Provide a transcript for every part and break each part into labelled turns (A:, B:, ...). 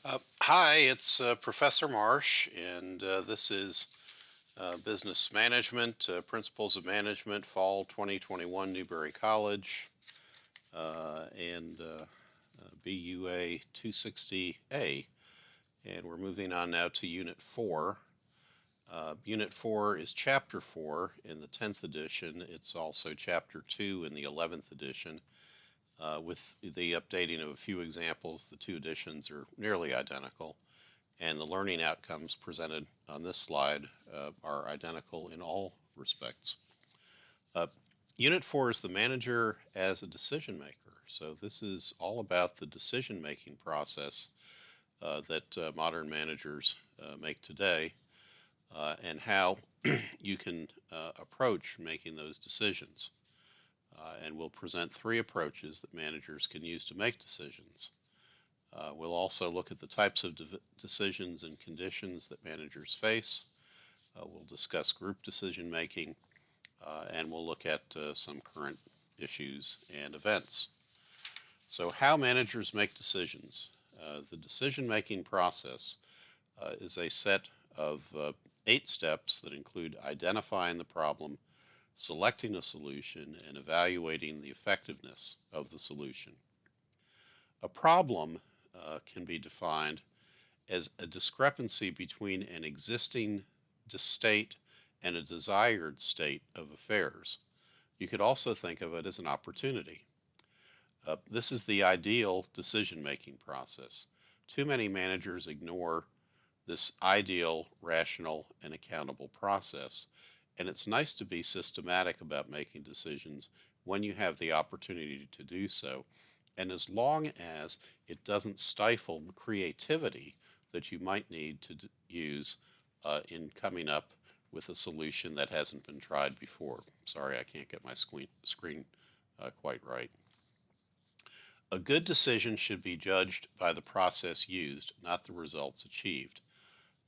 A: Hi, it's Professor Marsh, and this is Business Management, Principles of Management, Fall 2021, Newberry College, and BUA 260A. And we're moving on now to Unit 4. Unit 4 is Chapter 4 in the 10th edition. It's also Chapter 2 in the 11th edition. With the updating of a few examples, the two editions are nearly identical. And the learning outcomes presented on this slide are identical in all respects. Uh, Unit 4 is the manager as a decision maker. So this is all about the decision making process that modern managers make today and how you can approach making those decisions. And we'll present three approaches that managers can use to make decisions. We'll also look at the types of decisions and conditions that managers face. We'll discuss group decision making, and we'll look at some current issues and events. So, how managers make decisions. The decision making process is a set of 8 steps that include identifying the problem, selecting a solution, and evaluating the effectiveness of the solution. A problem can be defined as a discrepancy between an existing state and a desired state of affairs. You could also think of it as an opportunity. This is the ideal decision making process. Too many managers ignore this ideal, rational, and accountable process, and it's nice to be systematic about making decisions when you have the opportunity to do so, and as long as it doesn't stifle the creativity that you might need to use in coming up with a solution that hasn't been tried before. Sorry, I can't get my screen quite right. A good decision should be judged by the process used, not the results achieved.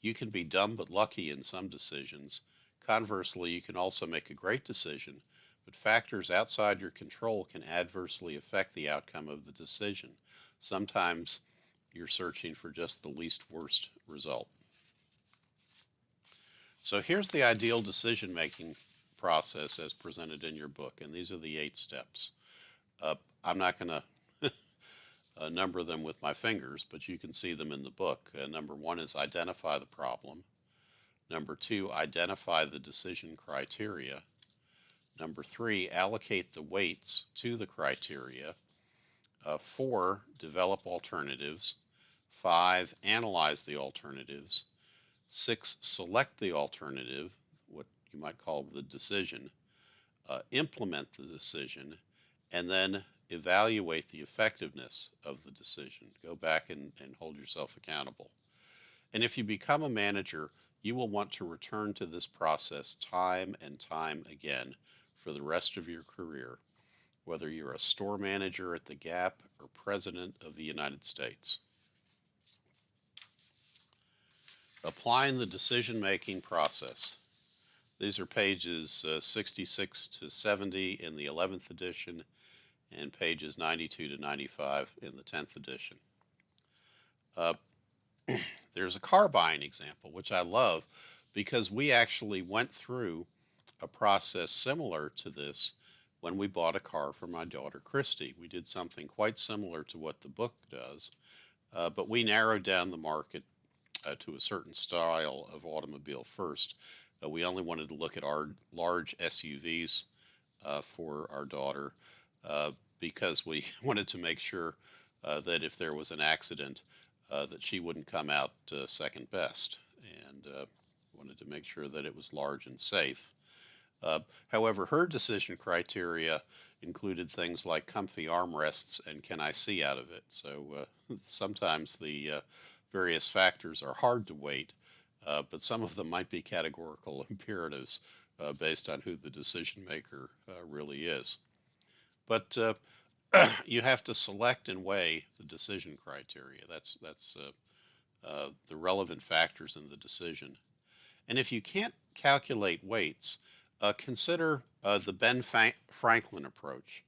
A: You can be dumb but lucky in some decisions. Conversely, you can also make a great decision, but factors outside your control can adversely affect the outcome of the decision. Sometimes you're searching for just the least worst result. So here's the ideal decision making process as presented in your book, and these are the 8 steps. I'm not going to number them with my fingers, but you can see them in the book. Number 1 is identify the problem. Number 2, identify the decision criteria. Number 3, allocate the weights to the criteria. 4, develop alternatives. 5, analyze the alternatives. 6, select the alternative, what you might call the decision. Implement the decision, and then evaluate the effectiveness of the decision. Go back and hold yourself accountable. And if you become a manager, you will want to return to this process time and time again for the rest of your career, whether you're a store manager at the Gap or President of the United States. Applying the decision making process. These are pages 66 to 70 in the 11th edition and pages 92 to 95 in the 10th edition. Uh, there's a car buying example, which I love because we actually went through a process similar to this when we bought a car for my daughter Christy. We did something quite similar to what the book does, but we narrowed down the market to a certain style of automobile first. We only wanted to look at our large SUVs for our daughter because we wanted to make sure that if there was an accident, that she wouldn't come out second best, and wanted to make sure that it was large and safe. However, her decision criteria included things like comfy armrests and can I see out of it. So sometimes the various factors are hard to weight, but some of them might be categorical imperatives based on who the decision maker really is. But you have to select and weigh the decision criteria. That's the relevant factors in the decision. And if you can't calculate weights, consider the Franklin approach.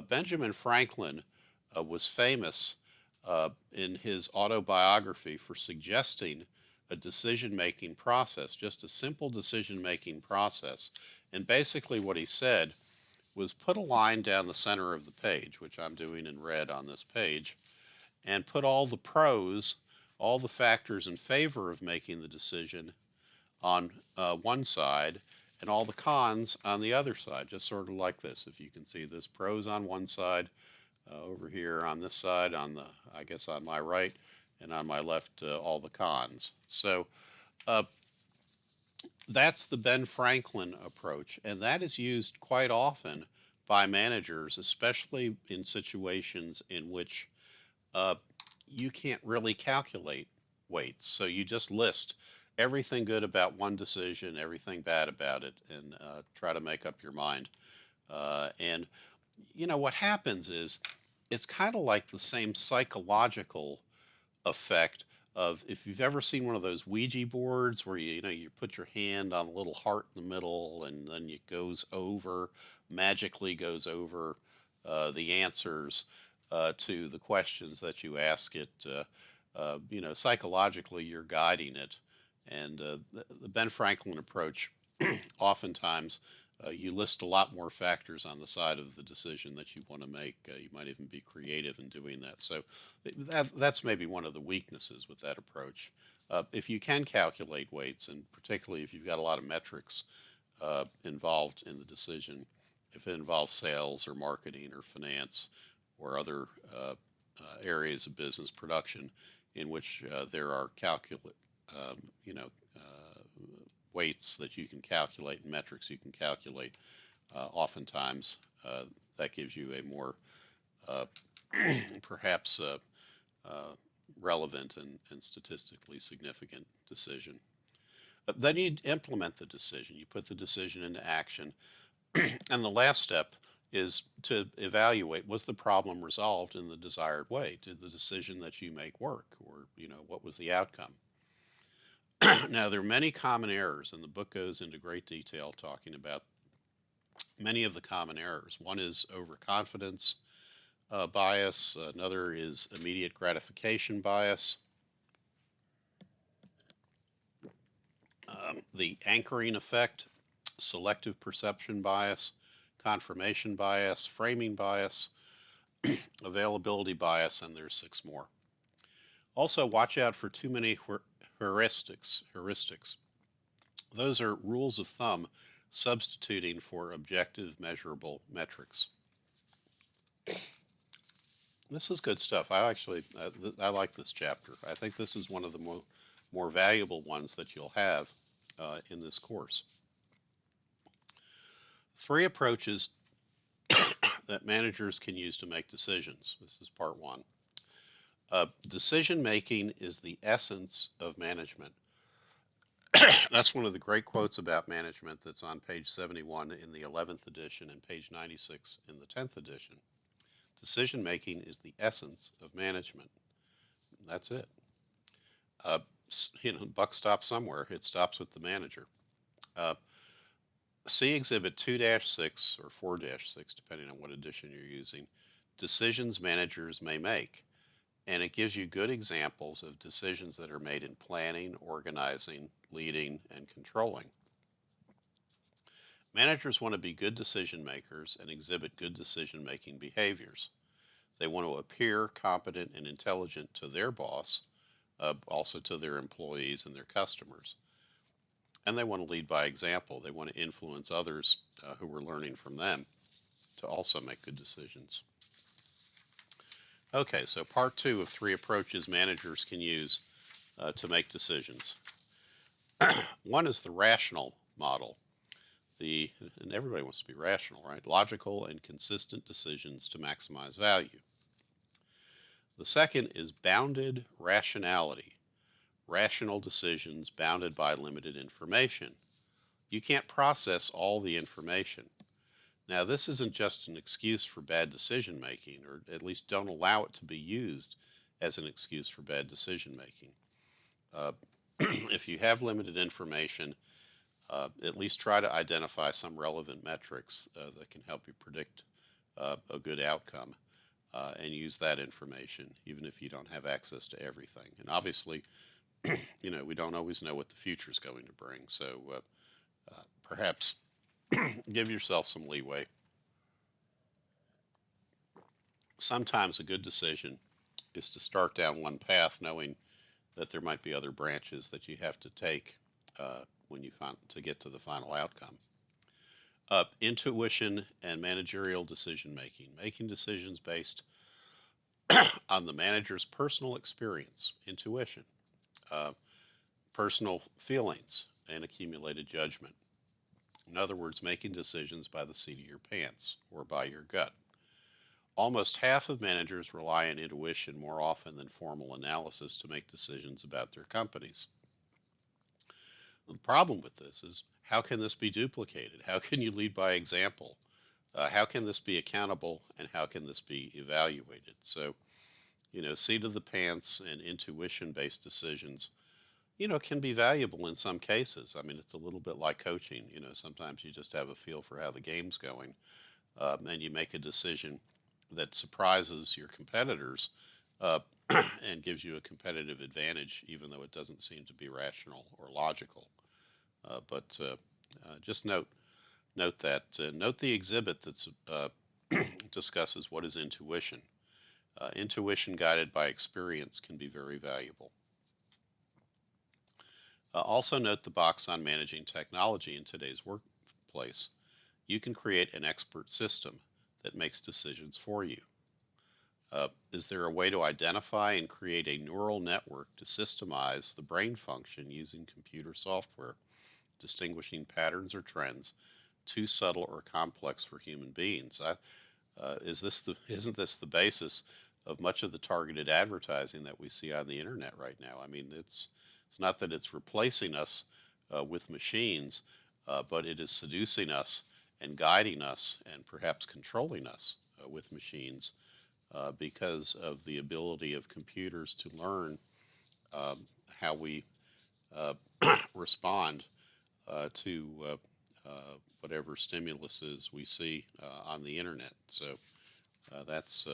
A: Benjamin Franklin was famous in his autobiography for suggesting a decision making process, just a simple decision making process. And basically, what he said was put a line down the center of the page, which I'm doing in red on this page, and put all the pros, all the factors in favor of making the decision on one side and all the cons on the other side, just sort of like this. If you can see, this pros on one side, over here on this side, on the, I guess on my right, and on my left, all the cons. So uh, that's the Ben Franklin approach, and that is used quite often by managers, especially in situations in which uh, you can't really calculate weights. So you just list everything good about one decision, everything bad about it, and try to make up your mind. And you know what happens is it's kind of like the same psychological effect of, if you've ever seen one of those Ouija boards where you put your hand on a little heart in the middle and then it goes over, magically goes over the answers to the questions that you ask it. Psychologically you're guiding it, and the Ben Franklin approach oftentimes you list a lot more factors on the side of the decision that you want to make. You might even be creative in doing that. So that's maybe one of the weaknesses with that approach. If you can calculate weights, and particularly if you've got a lot of metrics involved in the decision, if it involves sales or marketing or finance or other areas of business production in which there are um, you know, weights that you can calculate and metrics you can calculate, oftentimes that gives you a more uh, perhaps relevant and statistically significant decision. Then you implement the decision. You put the decision into action. And the last step is to evaluate, was the problem resolved in the desired way? Did the decision that you make work? Or, what was the outcome? Now, there are many common errors, and the book goes into great detail talking about many of the common errors. One is overconfidence bias, another is immediate gratification bias, the anchoring effect, selective perception bias, confirmation bias, framing bias, availability bias, and there's 6 more. Also, watch out for too many heuristics. Those are rules of thumb substituting for objective measurable metrics. This is good stuff. I like this chapter. I think this is one of the more valuable ones that you'll have in this course. 3 approaches that managers can use to make decisions. This is part 1. Decision making is the essence of management. That's one of the great quotes about management that's on page 71 in the 11th edition and page 96 in the 10th edition. Decision making is the essence of management. That's it. Buck stops somewhere. It stops with the manager. See Exhibit 2-6 or 4-6, depending on what edition you're using, decisions managers may make. And it gives you good examples of decisions that are made in planning, organizing, leading, and controlling. Managers want to be good decision makers and exhibit good decision making behaviors. They want to appear competent and intelligent to their boss, also to their employees and their customers. And they want to lead by example. They want to influence others who are learning from them to also make good decisions. Okay, so part 2 of 3 approaches managers can use to make decisions. One is the rational model. And everybody wants to be rational, right? Logical and consistent decisions to maximize value. The second is bounded rationality. Rational decisions bounded by limited information. You can't process all the information. Now, this isn't just an excuse for bad decision making, or at least don't allow it to be used as an excuse for bad decision making. If you have limited information, at least try to identify some relevant metrics that can help you predict a good outcome. and use that information, even if you don't have access to everything. And obviously, we don't always know what the future is going to bring. So perhaps give yourself some leeway. Sometimes a good decision is to start down one path, knowing that there might be other branches that you have to take when you find to get to the final outcome. Intuition and managerial decision making, making decisions based on the manager's personal experience, intuition, uh, personal feelings, and accumulated judgment. In other words, making decisions by the seat of your pants or by your gut. Almost half of managers rely on intuition more often than formal analysis to make decisions about their companies. The problem with this is, how can this be duplicated? How can you lead by example? How can this be accountable, and how can this be evaluated? So, seat of the pants and intuition based decisions, can be valuable in some cases. I mean, it's a little bit like coaching. Sometimes you just have a feel for how the game's going, and you make a decision that surprises your competitors uh, and gives you a competitive advantage, even though it doesn't seem to be rational or logical. But just note that note the exhibit that discusses what is intuition. Intuition guided by experience can be very valuable. Also note the box on managing technology in today's workplace. You can create an expert system that makes decisions for you. Is there a way to identify and create a neural network to systemize the brain function using computer software, distinguishing patterns or trends too subtle or complex for human beings? Isn't this the basis of much of the targeted advertising that we see on the internet right now? I mean, it's not that it's replacing us with machines, but it is seducing us and guiding us and perhaps controlling us with machines because of the ability of computers to learn how we respond to whatever stimuluses we see on the internet. So that's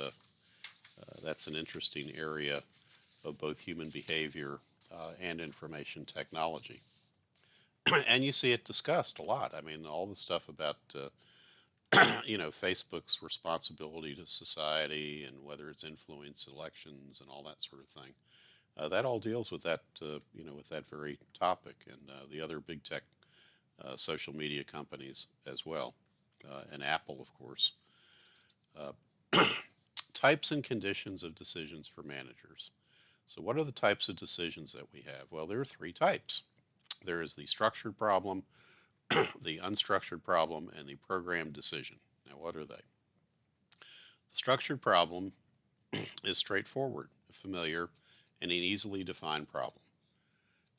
A: an interesting area of both human behavior and information technology. And you see it discussed a lot. I mean, all the stuff about Facebook's responsibility to society and whether it's influenced elections and all that sort of thing. That all deals with that, with that very topic, and the other big tech social media companies as well, and Apple, of course. Types and conditions of decisions for managers. So, what are the types of decisions that we have? Well, there are three types. There is the structured problem, the unstructured problem, and the programmed decision. Now, what are they? The structured problem is straightforward, familiar, and an easily defined problem.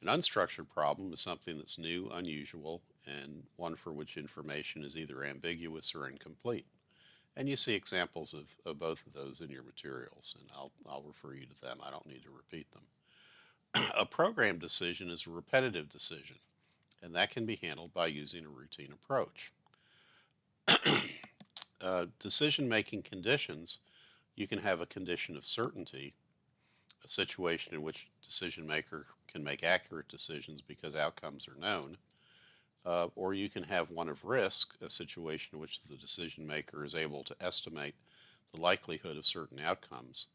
A: An unstructured problem is something that's new, unusual, and one for which information is either ambiguous or incomplete. And you see examples of both of those in your materials, and I'll refer you to them. I don't need to repeat them. A program decision is a repetitive decision, and that can be handled by using a routine approach. Decision-making conditions, you can have a condition of certainty, a situation in which decision maker can make accurate decisions because outcomes are known, or you can have one of risk, a situation in which the decision maker is able to estimate the likelihood of certain outcomes,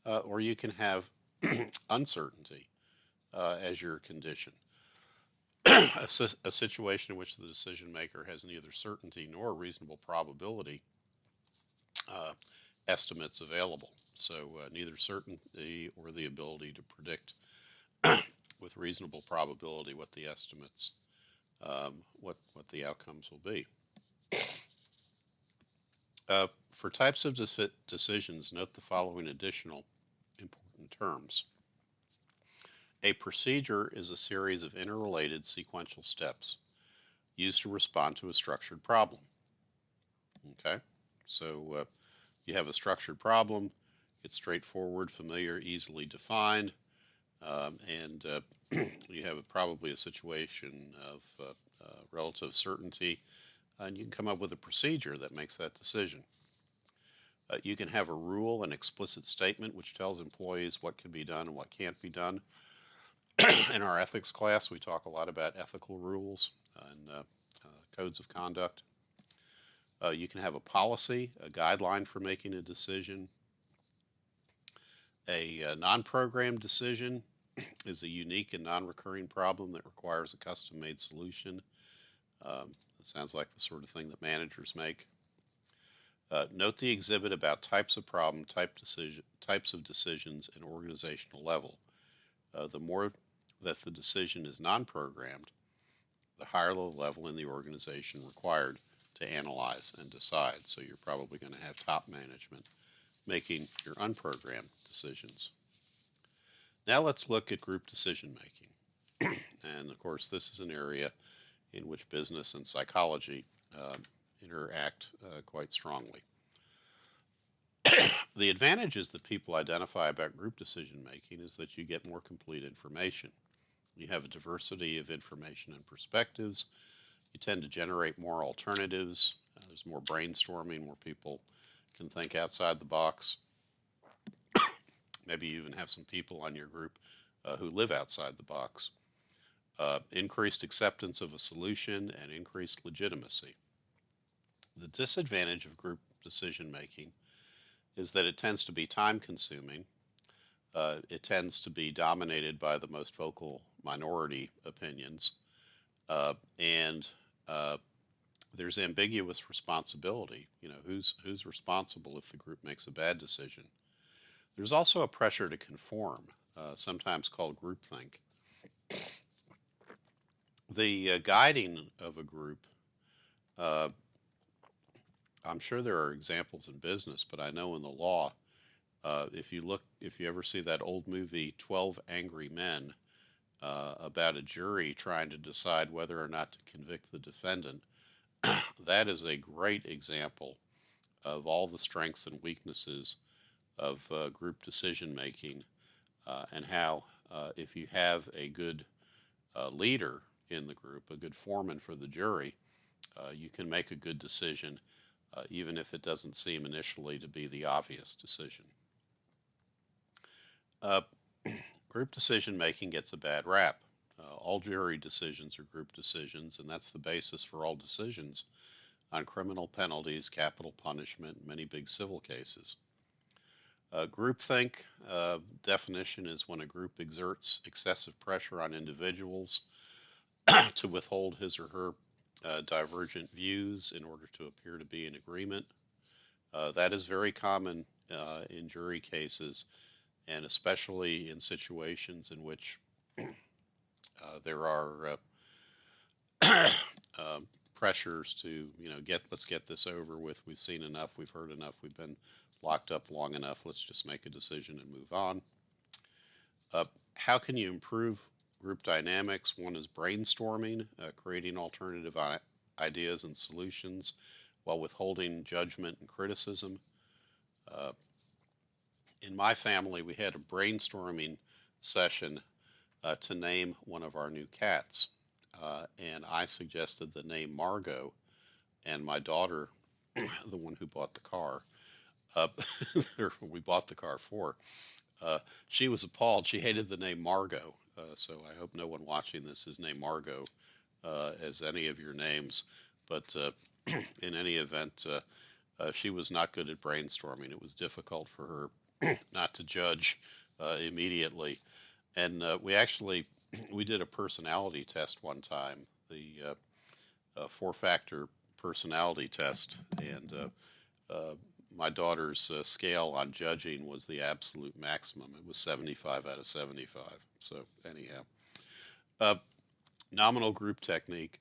A: or you can have uncertainty as your condition, a situation in which the decision maker has neither certainty nor reasonable probability estimates available. So neither certainty or the ability to predict with reasonable probability what the estimates, what the outcomes will be. For types of decisions, note the following additional important terms. A procedure is a series of interrelated sequential steps used to respond to a structured problem. Okay, so you have a structured problem. It's straightforward, familiar, easily defined, and you have probably a situation of relative certainty, and you can come up with a procedure that makes that decision. You can have a rule, an explicit statement, which tells employees what can be done and what can't be done. In our ethics class, we talk a lot about ethical rules and codes of conduct. You can have a policy, a guideline for making a decision. A non-programmed decision is a unique and non-recurring problem that requires a custom-made solution. It sounds like the sort of thing that managers make. Note the exhibit about types of problem, types of decisions, and organizational level. The more that the decision is non-programmed, the higher the level in the organization required to analyze and decide. So you're probably going to have top management making your unprogrammed decisions. Now let's look at group decision making. And of course, this is an area in which business and psychology interact quite strongly. The advantages that people identify about group decision making is that you get more complete information. You have a diversity of information and perspectives. You tend to generate more alternatives. There's more brainstorming where people can think outside the box. Maybe you even have some people on your group who live outside the box. Increased acceptance of a solution and increased legitimacy. The disadvantage of group decision making is that it tends to be time consuming. It tends to be dominated by the most vocal minority opinions. And there's ambiguous responsibility. You know, who's responsible if the group makes a bad decision? There's also a pressure to conform, sometimes called groupthink. The guiding of a group, I'm sure there are examples in business, but I know in the law, if you ever see that old movie 12 Angry Men about a jury trying to decide whether or not to convict the defendant, that is a great example of all the strengths and weaknesses of group decision making, and how if you have a good leader in the group, a good foreman for the jury, you can make a good decision, even if it doesn't seem initially to be the obvious decision. Group decision making gets a bad rap. All jury decisions are group decisions, and that's the basis for all decisions on criminal penalties, capital punishment, and many big civil cases. Groupthink definition is when a group exerts excessive pressure on individuals to withhold his or her divergent views in order to appear to be in agreement. That is very common in jury cases, and especially in situations in which there are pressures to, let's get this over with. We've seen enough. We've heard enough. We've been locked up long enough. Let's just make a decision and move on. How can you improve group dynamics? One is brainstorming, creating alternative ideas and solutions while withholding judgment and criticism. In my family, we had a brainstorming session to name one of our new cats. And I suggested the name Margot, and my daughter, the one who bought the car, we bought the car for, she was appalled. She hated the name Margot. So I hope no one watching this is named Margot as any of your names. But in any event, she was not good at brainstorming. It was difficult for her not to judge immediately. And we did a personality test one time, the 4-factor personality test, and my daughter's scale on judging was the absolute maximum. It was 75 out of 75. So anyhow, nominal group technique.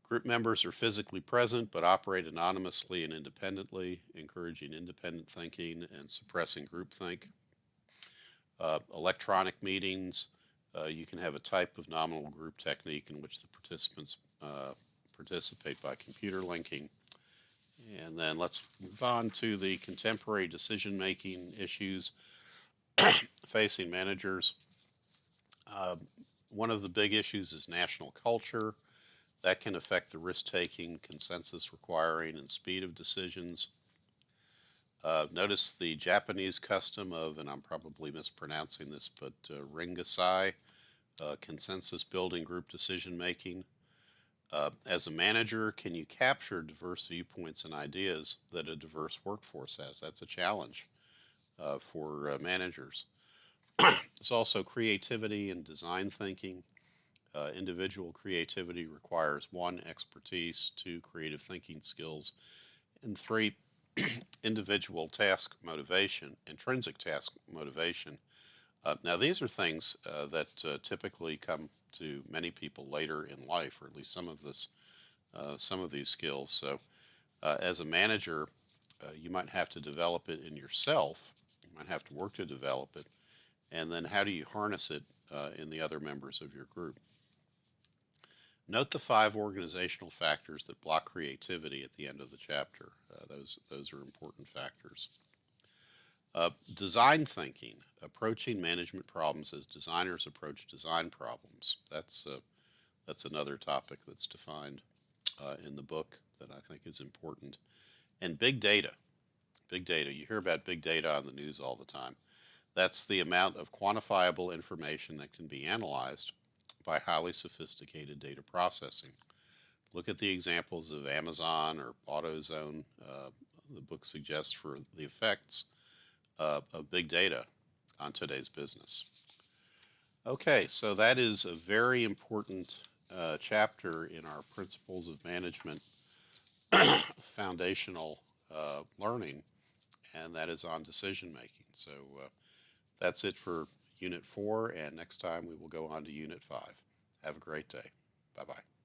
A: Group members are physically present but operate anonymously and independently, encouraging independent thinking and suppressing groupthink. Electronic meetings, you can have a type of nominal group technique in which the participants participate by computer linking. And then let's move on to the contemporary decision-making issues facing managers. One of the big issues is national culture. That can affect the risk-taking, consensus requiring, and speed of decisions. Notice the Japanese custom of, and I'm probably mispronouncing this, but ringasai, consensus building group decision making. As a manager, can you capture diverse viewpoints and ideas that a diverse workforce has? That's a challenge for managers. It's also creativity and design thinking. Individual creativity requires one, expertise, two, creative thinking skills, and three, individual task motivation, intrinsic task motivation. Now, these are things that typically come to many people later in life, or at least some of these skills. So, as a manager, you might have to develop it in yourself. You might have to work to develop it, and then how do you harness it in the other members of your group? Note the 5 organizational factors that block creativity at the end of the chapter. Those are important factors. Design thinking, approaching management problems as designers approach design problems. That's another topic that's defined in the book that I think is important. And big data. Big data. You hear about big data on the news all the time. That's the amount of quantifiable information that can be analyzed by highly sophisticated data processing. Look at the examples of Amazon or AutoZone. The book suggests for the effects of big data on today's business. Okay, so that is a very important chapter in our Principles of Management foundational learning, and that is on decision making. So that's it for Unit 4, and next time we will go on to Unit 5. Have a great day. Bye-bye.